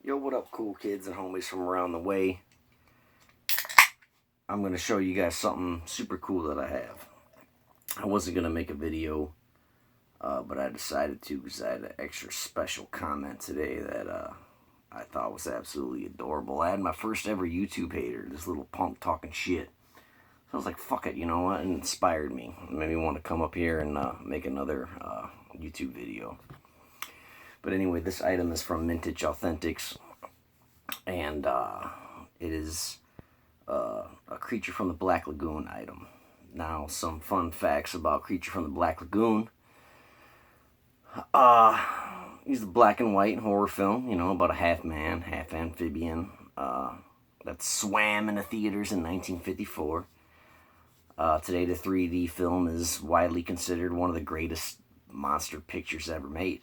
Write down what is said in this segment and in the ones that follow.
Yo, what up, cool kids and homies from around the way? I'm going to show you guys something super cool that I have. I wasn't going to make a video, but I decided to because I had an extra special comment today that I thought was absolutely adorable. I had my first ever YouTube hater, this little punk talking shit. So I was like, fuck it, you know what? It inspired me. It made me want to come up here and make another YouTube video. But anyway, this item is from Vintage Authentics, and it is a Creature from the Black Lagoon item. Now, some fun facts about Creature from the Black Lagoon. He's a black and white horror film, you know, about a half man, half amphibian that swam in the theaters in 1954. Today, the 3D film is widely considered one of the greatest monster pictures ever made.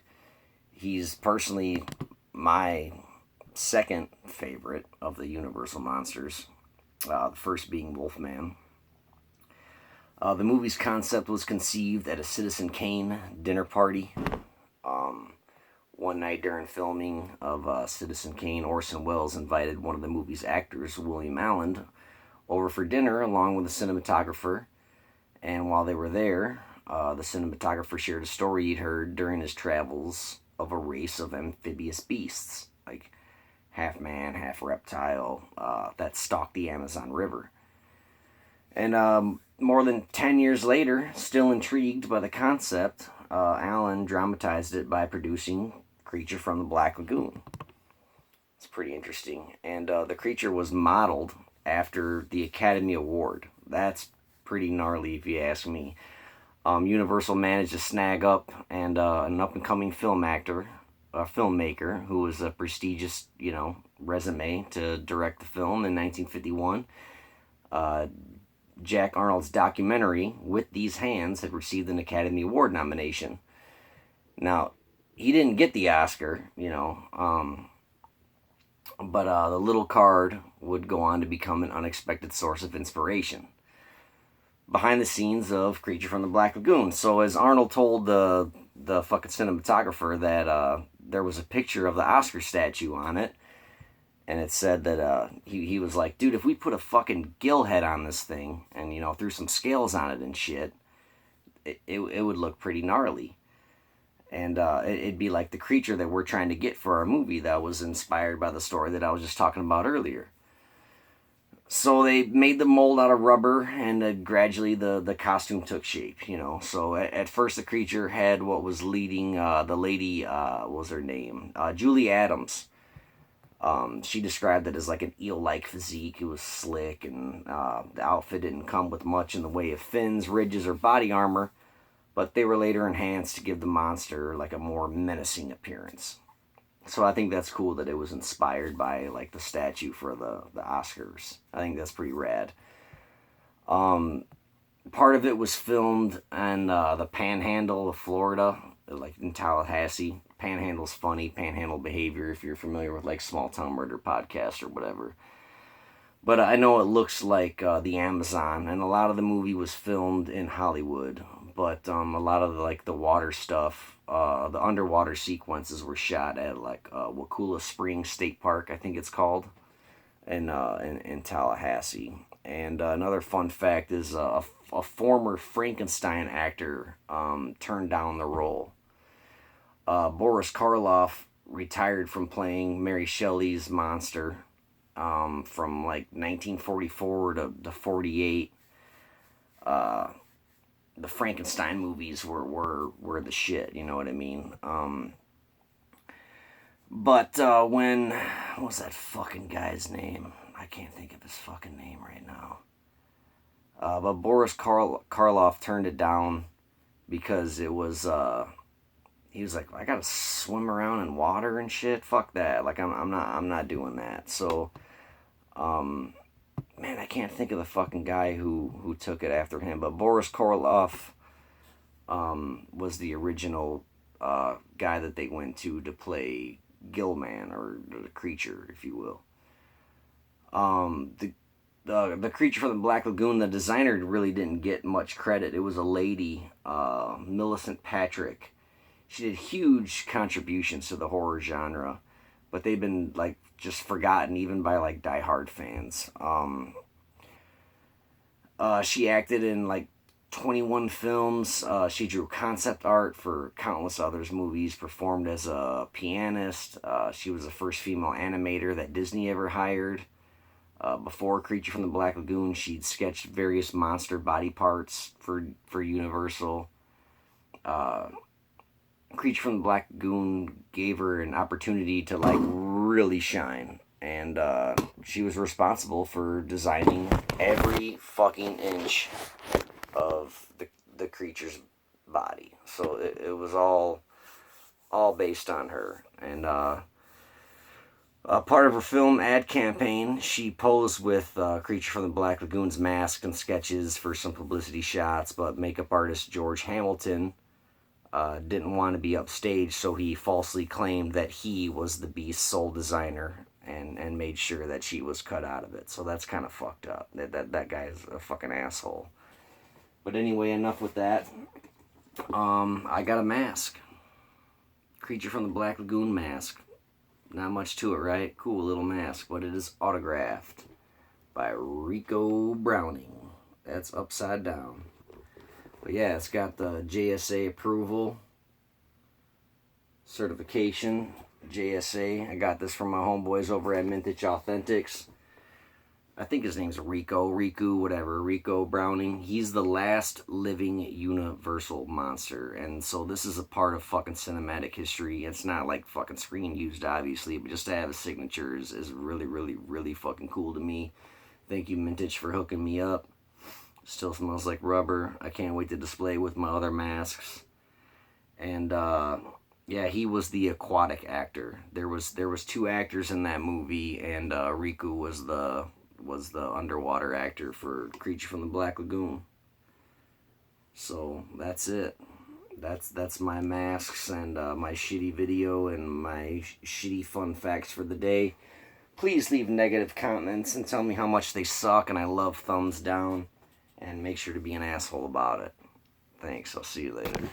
He's personally my second favorite of the Universal monsters, the first being Wolfman. The movie's concept was conceived at a Citizen Kane dinner party. One night during filming of Citizen Kane, Orson Welles invited one of the movie's actors, William Allen, over for dinner along with the cinematographer. And while they were there, the cinematographer shared a story he'd heard during his travels of a race of amphibious beasts, like half man, half reptile, that stalked the Amazon River. And more than 10 years later, still intrigued by the concept, Allen dramatized it by producing Creature from the Black Lagoon. It's pretty interesting. And the creature was modeled after the Academy Award. That's pretty gnarly if you ask me. Universal managed to snag up and an up-and-coming filmmaker who was a prestigious, resume to direct the film in 1951. Jack Arnold's documentary, With These Hands, had received an Academy Award nomination. Now, he didn't get the Oscar, but the little card would go on to become an unexpected source of inspiration behind the scenes of Creature from the Black Lagoon. So as Arnold told the fucking cinematographer that there was a picture of the Oscar statue on it, and it said that he was like, dude, if we put a fucking gill head on this thing and, threw some scales on it and shit, it would look pretty gnarly. And it'd be like the creature that we're trying to get for our movie that was inspired by the story that I was just talking about earlier. So they made the mold out of rubber, and gradually the costume took shape, So at first the creature had what was leading the lady, what was her name? Julie Adams. She described it as like an eel-like physique. It was slick, and the outfit didn't come with much in the way of fins, ridges, or body armor, but they were later enhanced to give the monster like a more menacing appearance. So I think that's cool that it was inspired by like the statue for the Oscars. I think that's pretty rad. Part of it was filmed in the Panhandle of Florida, like in Tallahassee. Panhandle's funny, panhandle behavior, if you're familiar with like Small Town Murder podcast or whatever. But I know it looks like the Amazon, and a lot of the movie was filmed in Hollywood. But a lot of the water stuff, the underwater sequences were shot at like Wakula Springs State Park, I think it's called, in Tallahassee. And another fun fact is a former Frankenstein actor turned down the role. Boris Karloff retired from playing Mary Shelley's monster from like 1944 to 48. The Frankenstein movies were the shit, you know what I mean? But when, what was that fucking guy's name? I can't think of his fucking name right now. But Boris Karloff turned it down because it was, he was like, I gotta swim around in water and shit. Fuck that. Like I'm not doing that. So, man, I can't think of the fucking guy who took it after him. But Boris Karloff was the original guy that they went to play Gillman, or the creature, if you will. The Creature from the Black Lagoon, the designer really didn't get much credit. It was a lady, Millicent Patrick. She did huge contributions to the horror genre, but they've been like just forgotten even by like diehard fans. She acted in like 21 films. She drew concept art for countless others movies, performed as a pianist. She was the first female animator that Disney ever hired. Before Creature from the Black Lagoon, she'd sketched various monster body parts for Universal. Creature from the Black Lagoon gave her an opportunity to like really shine, and she was responsible for designing every fucking inch of the creature's body. So it was all based on her. And part of her film ad campaign, she posed with Creature from the Black Lagoon's mask and sketches for some publicity shots, but makeup artist George Hamilton didn't want to be upstaged, so he falsely claimed that he was the Beast's sole designer and made sure that she was cut out of it. So that's kind of fucked up. That guy's a fucking asshole. But anyway, enough with that. I got a mask. Creature from the Black Lagoon mask. Not much to it, right? Cool little mask, but it is autographed by Rico Browning. That's upside down. But yeah, it's got the JSA approval, certification, JSA. I got this from my homeboys over at Mintage Authentics. I think his name's Rico, whatever, Rico Browning. He's the last living universal monster. And so this is a part of fucking cinematic history. It's not like fucking screen used, obviously, but just to have his signature is really, really, really fucking cool to me. Thank you, Mintage, for hooking me up. Still smells like rubber. I can't wait to display with my other masks. And yeah, he was the aquatic actor. There was 2 actors in that movie, and Riku was the underwater actor for Creature from the Black Lagoon. So that's it. That's my masks and my shitty video and my shitty fun facts for the day. Please leave negative comments and tell me how much they suck, and I love thumbs down. And make sure to be an asshole about it. Thanks. I'll see you later.